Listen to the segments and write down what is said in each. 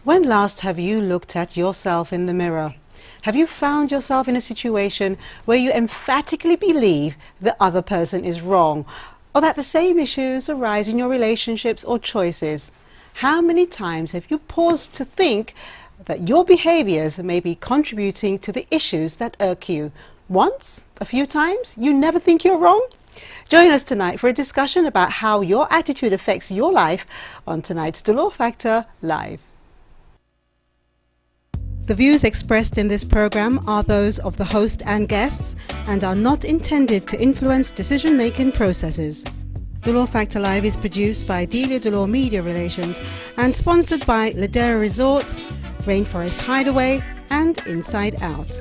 When last have you looked at yourself in the mirror? Have you found yourself in a situation where you emphatically believe the other person is wrong, or that the same issues arise in your relationships or choices? How many times have you paused to think that your behaviours may be contributing to the issues that irk you? Once? A few times? You never think you're wrong? Join us tonight for a discussion about how your attitude affects your life on tonight's Dolor Factor Live. The views expressed in this program are those of the host and guests and are not intended to influence decision-making processes. Dolor Factor Live is produced by Dolor Media Relations and sponsored by Ladera Resort, Rainforest Hideaway and Inside Out.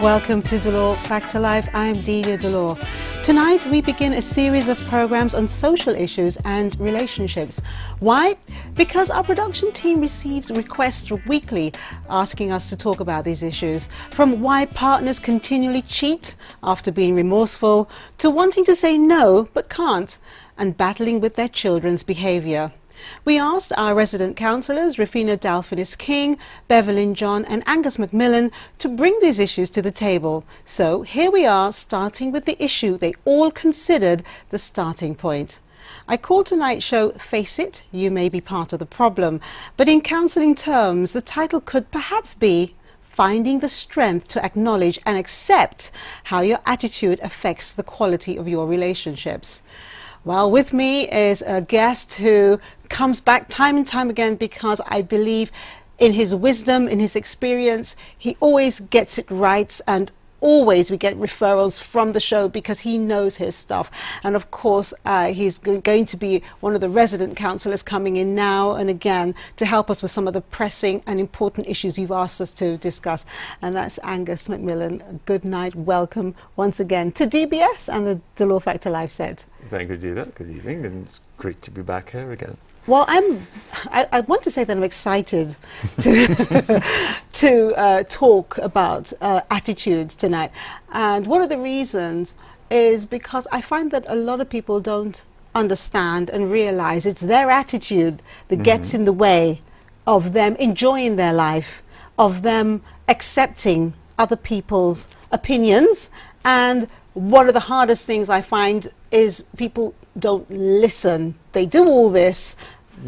Welcome to Dolor Factor Live. I'm Delia Dolor. Tonight we begin a series of programs on social issues and relationships. Why? Because our production team receives requests weekly asking us to talk about these issues, from why partners continually cheat after being remorseful, to wanting to say no but can't, and battling with their children's behaviour. We asked our resident counsellors, Rufina Dalfinis-King, Beverlyn John and Angus Macmillan, to bring these issues to the table. So here we are, starting with the issue they all considered the starting point. I call tonight's show Face It, You May Be Part of the Problem, but in counselling terms, the title could perhaps be Finding the Strength to Acknowledge and Accept How Your Attitude Affects the Quality of Your Relationships. Well, with me is a guest who comes back time and time again because I believe in his wisdom, in his experience. He always gets it right, and always we get referrals from the show because he knows his stuff. And of course, he's going to be one of the resident counsellors coming in now and again to help us with some of the pressing and important issues you've asked us to discuss. And that's Angus Macmillan. Good night. Welcome once again to DBS and the Dolor Factor Live set. Thank you, Gina. Good evening, and it's great to be back here again. Well, I want to say that I'm excited to to talk about attitudes tonight, and one of the reasons is because I find that a lot of people don't understand and realize it's their attitude that gets in the way of them enjoying their life, of them accepting other people's opinions. And one of the hardest things I find is people don't listen. They do all this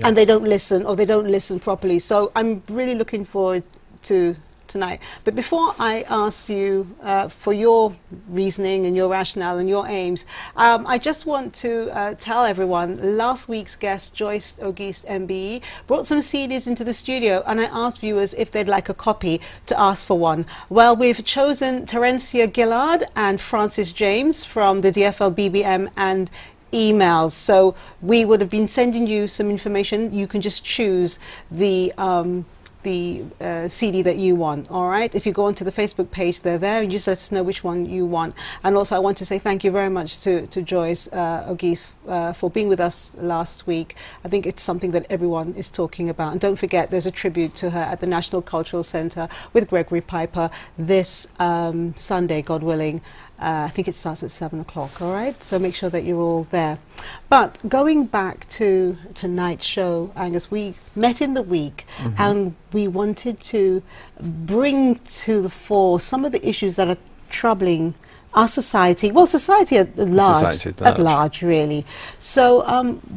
and they don't listen, or they don't listen properly. So I'm really looking forward to tonight. But before I ask you for your reasoning and your rationale and your aims, I just want to tell everyone, last week's guest, Joyce Auguste MBE, brought some CDs into the studio, and I asked viewers if they'd like a copy to ask for one. Well, we've chosen Terencia Gillard and Francis James from the DFL BBM and emails. So we would have been sending you some information. You can just choose the CD that you want. All right, if you go onto the Facebook page, they're there, and just let us know which one you want. And also I want to say thank you very much to Joyce Auguste for being with us last week. I think it's something that everyone is talking about. And don't forget, there's a tribute to her at the National Cultural Centre with Gregory Piper this Sunday, God willing. I think it starts at 7 o'clock, all right? So make sure that you're all there. But going back to tonight's show, Angus, we met in the week and we wanted to bring to the fore some of the issues that are troubling our society, well, society at large, really. So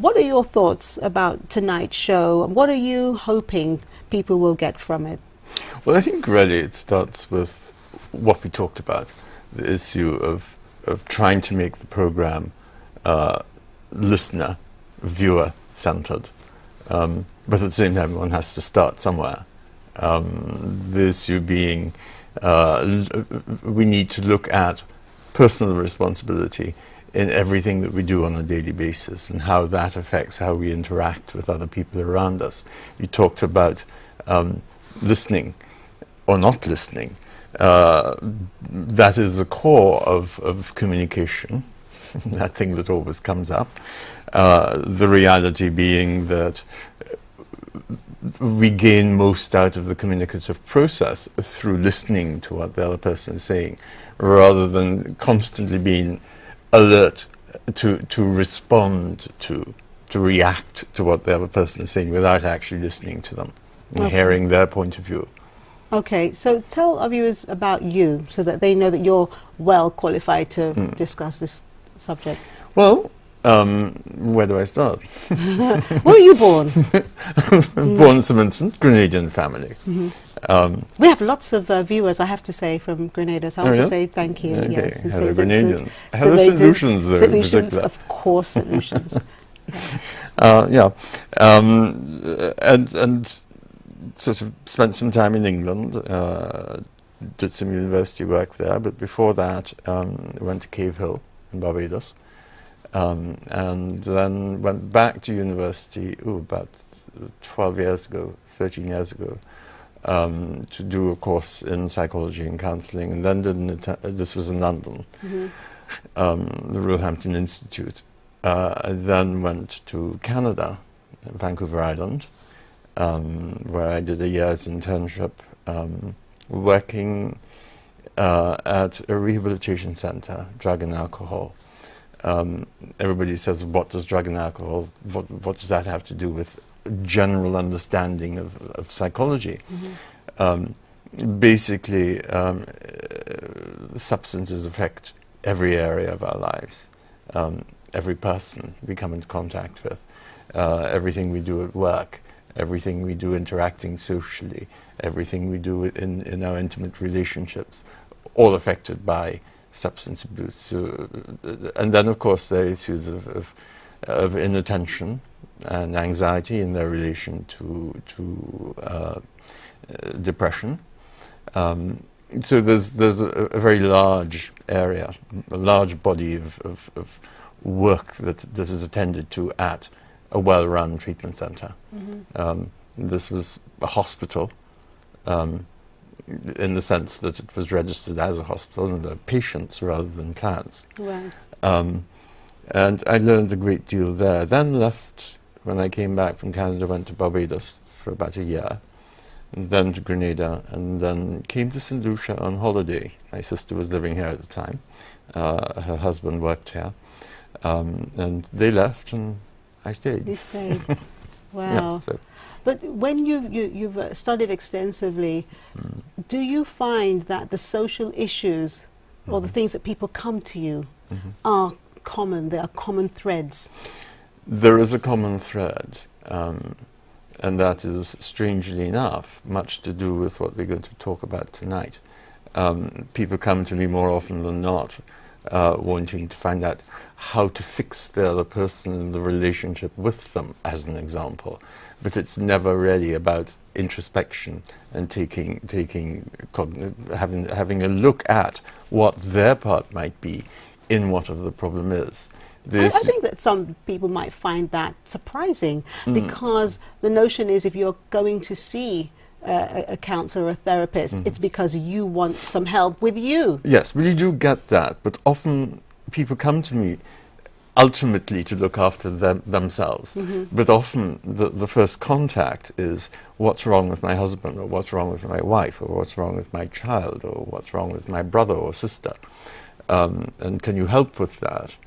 what are your thoughts about tonight's show, and what are you hoping people will get from it? Well, I think really it starts with what we talked about, the issue of trying to make the program listener, viewer centered, but at the same time one has to start somewhere. The issue being we need to look at personal responsibility in everything that we do on a daily basis, and how that affects how we interact with other people around us. You talked about listening or not listening. That is the core of communication, that thing that always comes up. The reality being that we gain most out of the communicative process through listening to what the other person is saying, rather than constantly being alert to respond to react to what the other person is saying without actually listening to them and hearing their point of view. Okay, so tell our viewers about you so that they know that you're well qualified to discuss this subject. Well, where do I start? Where were you born? Born in St Vincent, Grenadian family. We have lots of viewers, I have to say, from Grenada, so I want to say thank you. Okay. Yes, and Hello, St. Vincent, Grenadians. Hello, St. Lucians, though. St. Lucians, of course, St. Lucians. And sort of spent some time in England, did some university work there, but before that went to Cave Hill in Barbados, and then went back to university about 12 years ago, 13 years ago, to do a course in psychology and counselling, and then this was in London, the Roehampton Institute. I then went to Canada, Vancouver Island, where I did a year's internship working at a rehabilitation centre, drug and alcohol. Everybody says, what does drug and alcohol, what does that have to do with general understanding of psychology? Basically, substances affect every area of our lives. Every person we come into contact with, everything we do at work, everything we do interacting socially, everything we do in our intimate relationships, all affected by substance abuse. So, and then, of course, there are issues of inattention and anxiety in their relation to depression. So there's a very large area, a large body of work that is attended to at a well-run treatment centre. This was a hospital, in the sense that it was registered as a hospital and there were patients rather than clients. Right. And I learned a great deal there. Then left, when I came back from Canada, went to Barbados for about a year, and then to Grenada, and then came to St. Lucia on holiday. My sister was living here at the time. Her husband worked here. And they left, and I stayed. You stayed. Wow. Yeah, so. But when you've studied extensively, do you find that the social issues or the things that people come to you are common? There are common threads? There is a common thread, and that is, strangely enough, much to do with what we're going to talk about tonight. People come to me more often than not wanting to find out how to fix the other person in the relationship with them, as an example. But it's never really about introspection and having a look at what their part might be in whatever the problem is. I think that some people might find that surprising, because the notion is if you're going to see a counsellor or a therapist, it's because you want some help with you. Yes, well, you do get that, but often people come to me ultimately to look after themselves. But often the first contact is, what's wrong with my husband, or what's wrong with my wife, or what's wrong with my child, or what's wrong with my brother or sister, and can you help with that?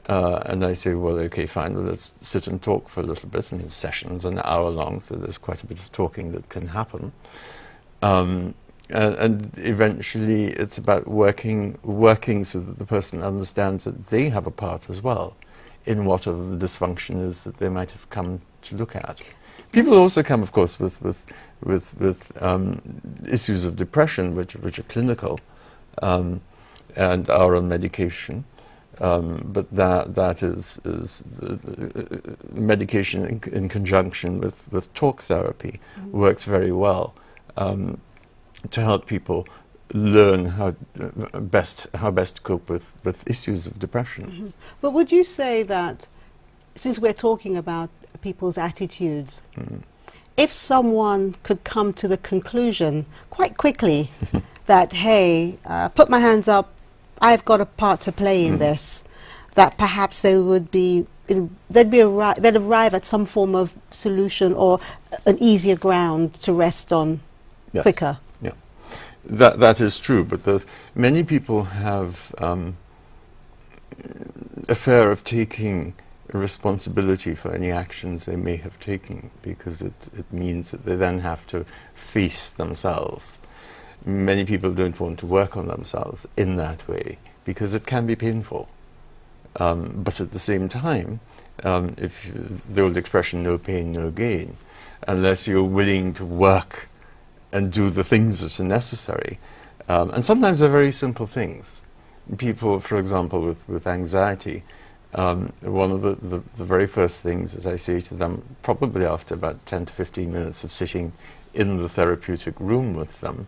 And I say, well, okay, fine, well, let's sit and talk for a little bit, and sessions an hour long, so there's quite a bit of talking that can happen. And eventually it's about working so that the person understands that they have a part as well in whatever the dysfunction is that they might have come to look at. People also come, of course, with issues of depression, which are clinical and are on medication. But that is the medication in conjunction with talk therapy works very well to help people learn how best to cope with issues of depression. But would you say that, since we're talking about people's attitudes, if someone could come to the conclusion quite quickly that, hey, put my hands up, I've got a part to play in this, that perhaps they would be they'd arrive at some form of solution or an easier ground to rest on quicker. Yeah, that is true. But many people have a fear of taking responsibility for any actions they may have taken, because it means that they then have to face themselves. Many people don't want to work on themselves in that way because it can be painful. But at the same time, if the old expression, no pain, no gain, unless you're willing to work and do the things that are necessary, and sometimes they're very simple things. People, for example, with anxiety, one of the very first things that I say to them, probably after about 10 to 15 minutes of sitting in the therapeutic room with them,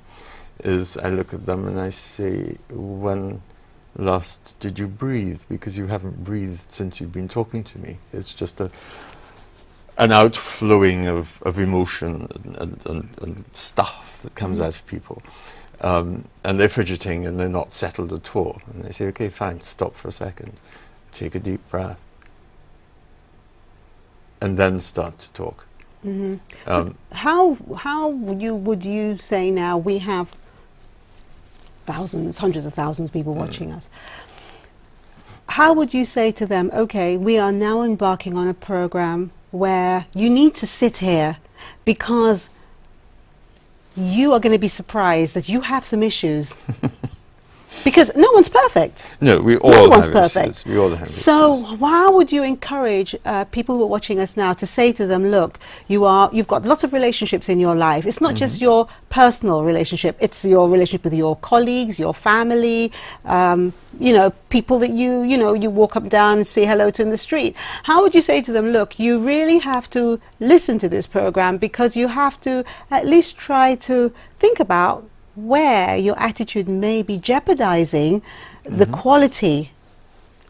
is I look at them and I say, when last did you breathe? Because you haven't breathed since you've been talking to me. It's just an outflowing of emotion and stuff that comes out of people. And they're fidgeting and they're not settled at all. And I say, okay, fine, stop for a second. Take a deep breath. And then start to talk. Mm-hmm. How would you say now we have thousands, hundreds of thousands of people watching us? How would you say to them, okay, we are now embarking on a program where you need to sit here because you are going to be surprised that you have some issues? Because no one's perfect. No, we all have issues. We all have issues. So how would you encourage people who are watching us now to say to them, look, you've got lots of relationships in your life. It's not just your personal relationship. It's your relationship with your colleagues, your family, people that you walk up and down and say hello to in the street. How would you say to them, look, you really have to listen to this program because you have to at least try to think about where your attitude may be jeopardizing the quality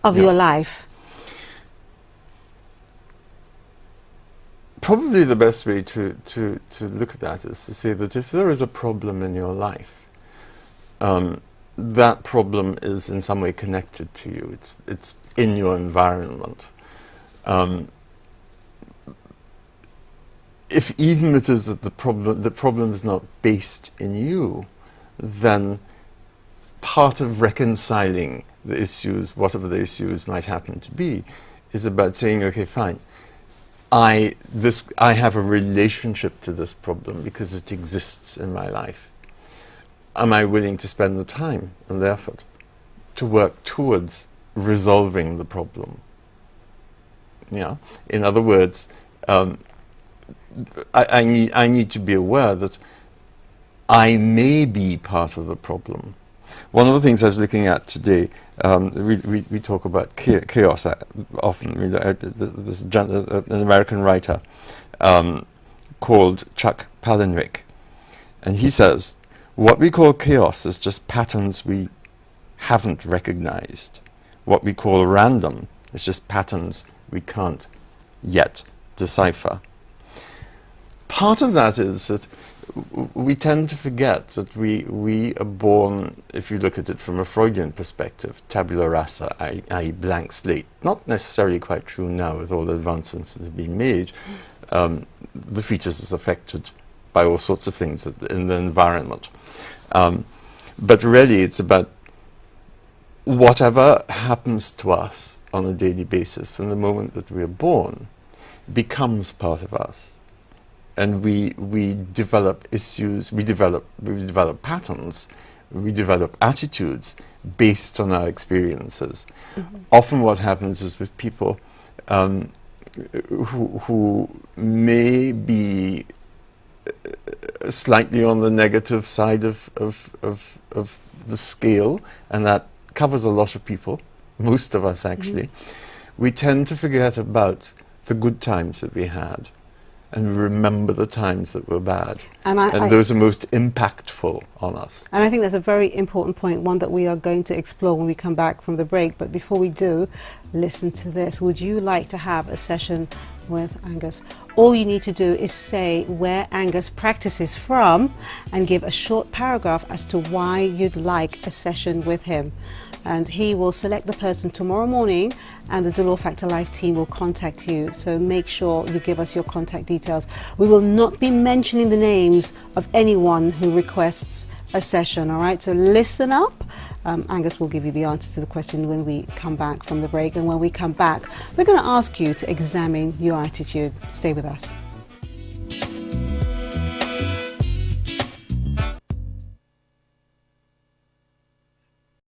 of your life? Probably the best way to look at that is to say that if there is a problem in your life, that problem is in some way connected to you. It's in your environment. If even it is that the problem is not based in you, then part of reconciling the issues, whatever the issues might happen to be, is about saying, okay, fine, I have a relationship to this problem because it exists in my life. Am I willing to spend the time and the effort to work towards resolving the problem? Yeah. In other words, I need to be aware that I may be part of the problem. One of the things I was looking at today, we talk about chaos often. There's an American writer called Chuck Palahniuk, and he says, what we call chaos is just patterns we haven't recognized. What we call random is just patterns we can't yet decipher. Part of that is that we tend to forget that we are born, if you look at it from a Freudian perspective, tabula rasa, i.e. blank slate. Not necessarily quite true now with all the advancements that have been made. The fetus is affected by all sorts of things in the environment. But really it's about whatever happens to us on a daily basis from the moment that we are born becomes part of us. And we develop issues, we develop patterns, we develop attitudes based on our experiences. Often what happens is with people who may be slightly on the negative side of the scale, and that covers a lot of people, most of us actually, we tend to forget about the good times that we had and remember the times that were bad. And those are most impactful on us. And I think that's a very important point, one that we are going to explore when we come back from the break. But before we do, listen to this. Would you like to have a session with Angus. All you need to do is say where Angus practices from and give a short paragraph as to why you'd like a session with him. And he will select the person tomorrow morning, and the Dolor Factor Life team will contact you. So make sure you give us your contact details. We will not be mentioning the names of anyone who requests a session, all right? So listen up. Angus will give you the answer to the question when we come back from the break. And when we come back, we're going to ask you to examine your attitude. Stay with us.